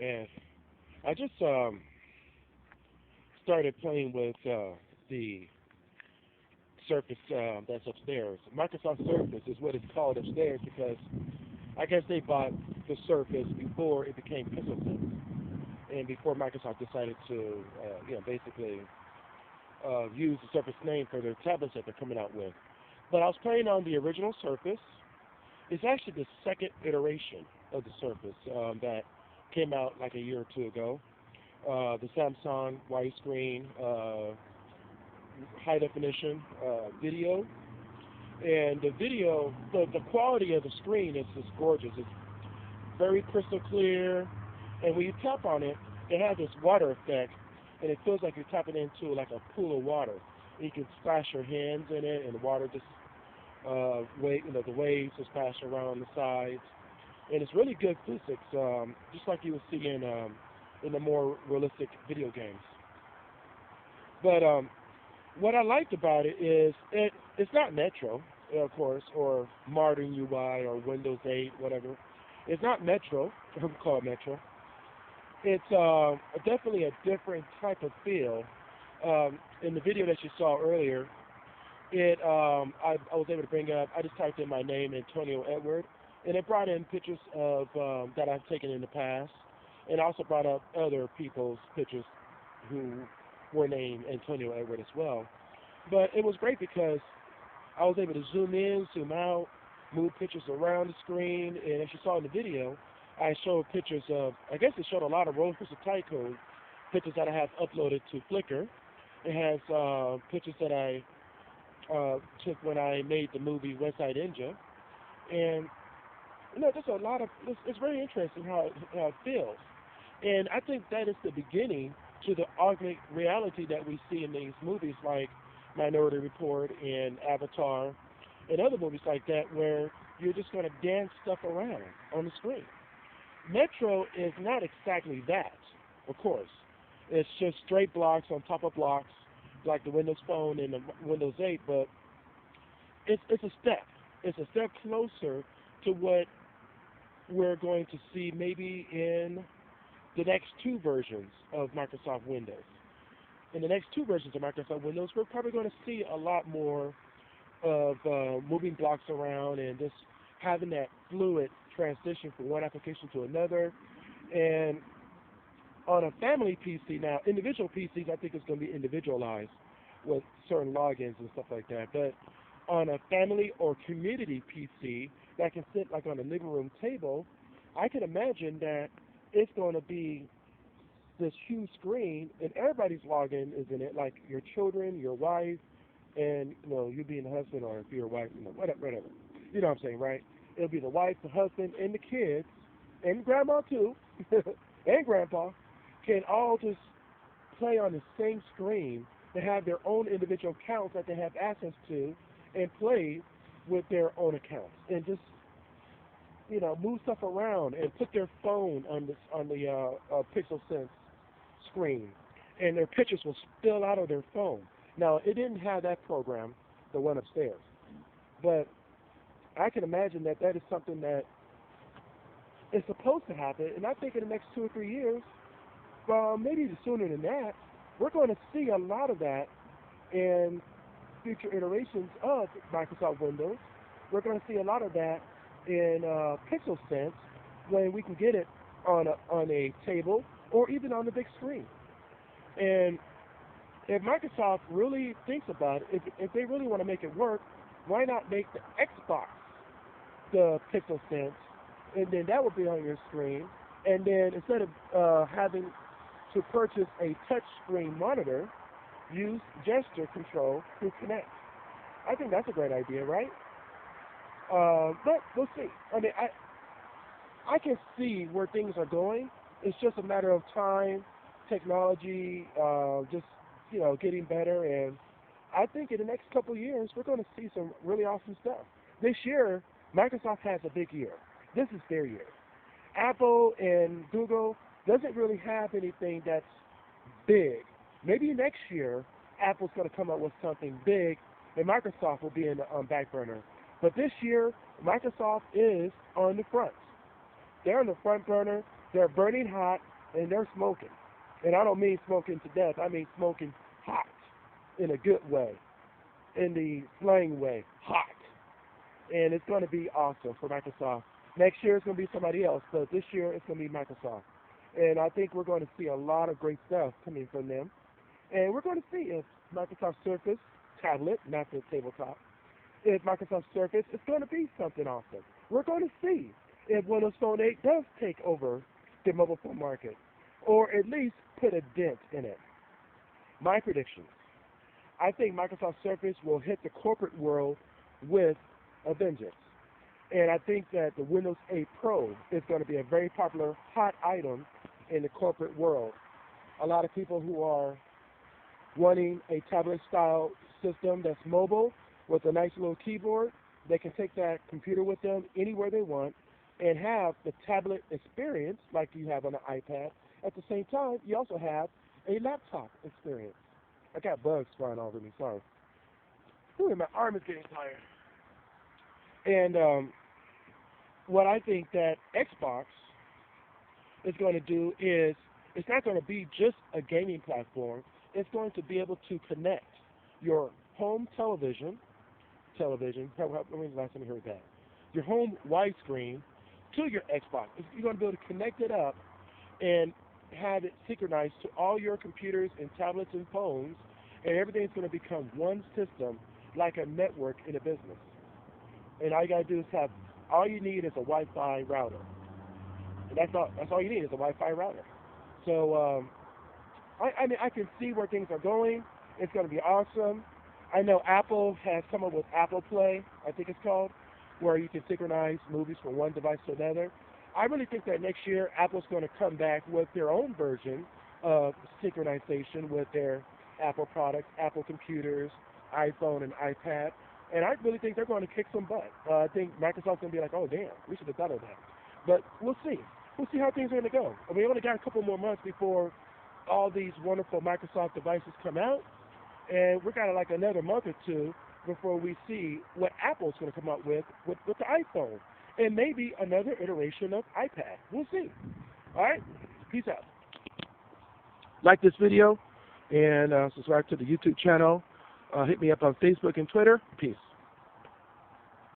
and I just started playing with the Surface that's upstairs. Microsoft Surface is what it's called upstairs because I guess they bought the Surface before it became PixelSense, and before Microsoft decided to, basically use the Surface name for their tablets that they're coming out with. But I was playing on the original Surface. It's actually the second iteration of the Surface that came out like a year or two ago. The Samsung widescreen, high definition video. And the video, the quality of the screen is just gorgeous. It's very crystal clear. And when you tap on it, it has this water effect. And it feels like you're tapping into like a pool of water. And you can splash your hands in it, and the water just, the waves just splash around the sides. And it's really good physics, just like you would see in the more realistic video games. But what I liked about it is it's not Metro, of course, or modern UI or Windows 8, whatever. It's not Metro. I would call it Metro. It's definitely a different type of feel. In the video that you saw earlier, I was able to bring up, I just typed in my name, Antonio Edward, and it brought in pictures of that I've taken in the past, and also brought up other people's pictures who were named Antonio Edward as well. But it was great because I was able to zoom in, zoom out, move pictures around the screen, and as you saw in the video, I showed pictures of, I guess it showed a lot of Roller Coaster Tycoon pictures that I have uploaded to Flickr. It has pictures that I took when I made the movie West Side Ninja. And, just a lot of, it's very interesting how it feels. And I think that is the beginning to the augmented reality that we see in these movies like Minority Report and Avatar and other movies like that where you're just going to dance stuff around on the screen. Metro is not exactly that, of course. It's just straight blocks on top of blocks like the Windows Phone and the Windows 8, but it's a step. It's a step closer to what we're going to see maybe in the next two versions of Microsoft Windows. In the next two versions of Microsoft Windows, we're probably going to see a lot more of moving blocks around and just having that fluid transition from one application to another. And on a family PC now, individual PCs, I think it's going to be individualized with certain logins and stuff like that. But on a family or community PC that can sit like on a living room table, I can imagine that it's going to be this huge screen, and everybody's login is in it, like your children, your wife, and you being the husband, or if you're a wife, whatever. You know what I'm saying, right? It'll be the wife, the husband, and the kids, and grandma too, and grandpa, can all just play on the same screen. They have their own individual accounts that they have access to, and play with their own accounts, and just move stuff around and put their phone on the PixelSense screen, and their pictures will spill out of their phone. Now, it didn't have that program, the one upstairs, but I can imagine that is something that is supposed to happen, and I think in the next 2 or 3 years, maybe even sooner than that, we're going to see a lot of that in future iterations of Microsoft Windows. We're going to see a lot of that in PixelSense when we can get it on a table or even on the big screen. And if Microsoft really thinks about it, if they really want to make it work, why not make the Xbox the PixelSense, and then that would be on your screen, and then instead of having to purchase a touch screen monitor, use gesture control through Kinect. I think that's a great idea, right? But we'll see. I mean, I can see where things are going. It's just a matter of time, technology, just getting better, and I think in the next couple of years we're going to see some really awesome stuff. This year, Microsoft has a big year. This is their year. Apple and Google doesn't really have anything that's big. Maybe next year, Apple's going to come up with something big, and Microsoft will be in the back burner. But this year, Microsoft is on the front. They're on the front burner. They're burning hot. and they're smoking. And I don't mean smoking to death. I mean smoking hot in a good way, in the slang way, hot. And it's going to be awesome for Microsoft. Next year it's going to be somebody else, but this year it's going to be Microsoft. And I think we're going to see a lot of great stuff coming from them. And we're going to see if Microsoft Surface tablet, not the tabletop, if Microsoft Surface is going to be something awesome. We're going to see if Windows Phone 8 does take over the mobile phone market, or at least put a dent in it. My predictions. I think Microsoft Surface will hit the corporate world with a vengeance. And I think that the Windows 8 Pro is going to be a very popular hot item in the corporate world. A lot of people who are wanting a tablet-style system that's mobile with a nice little keyboard, they can take that computer with them anywhere they want and have the tablet experience like you have on an iPad. At the same time, you also have a laptop experience. I got bugs flying all over me, sorry. Ooh, my arm is getting tired. And what I think that Xbox is going to do is, it's not going to be just a gaming platform. It's going to be able to connect your home television, when was the last time you heard that? Your home widescreen to your Xbox. You're going to be able to connect it up and have it synchronized to all your computers and tablets and phones, and everything's going to become one system, like a network in a business. And all you got to do is have, all you need is a Wi-Fi router. And that's all you need is a Wi-Fi router. So, I mean, I can see where things are going. It's going to be awesome. I know Apple has come up with Apple Play, I think it's called, where you can synchronize movies from one device to another. I really think that next year Apple's going to come back with their own version of synchronization with their Apple products, Apple computers, iPhone, and iPad. And I really think they're going to kick some butt. I think Microsoft's going to be like, oh, damn, we should have thought of that. But we'll see. We'll see how things are going to go. We only got a couple more months before all these wonderful Microsoft devices come out. And we've got like another month or two before we see what Apple's going to come up with the iPhone. And maybe another iteration of iPad. We'll see. All right? Peace out. Like this video and subscribe to the YouTube channel. Hit me up on Facebook and Twitter. Peace.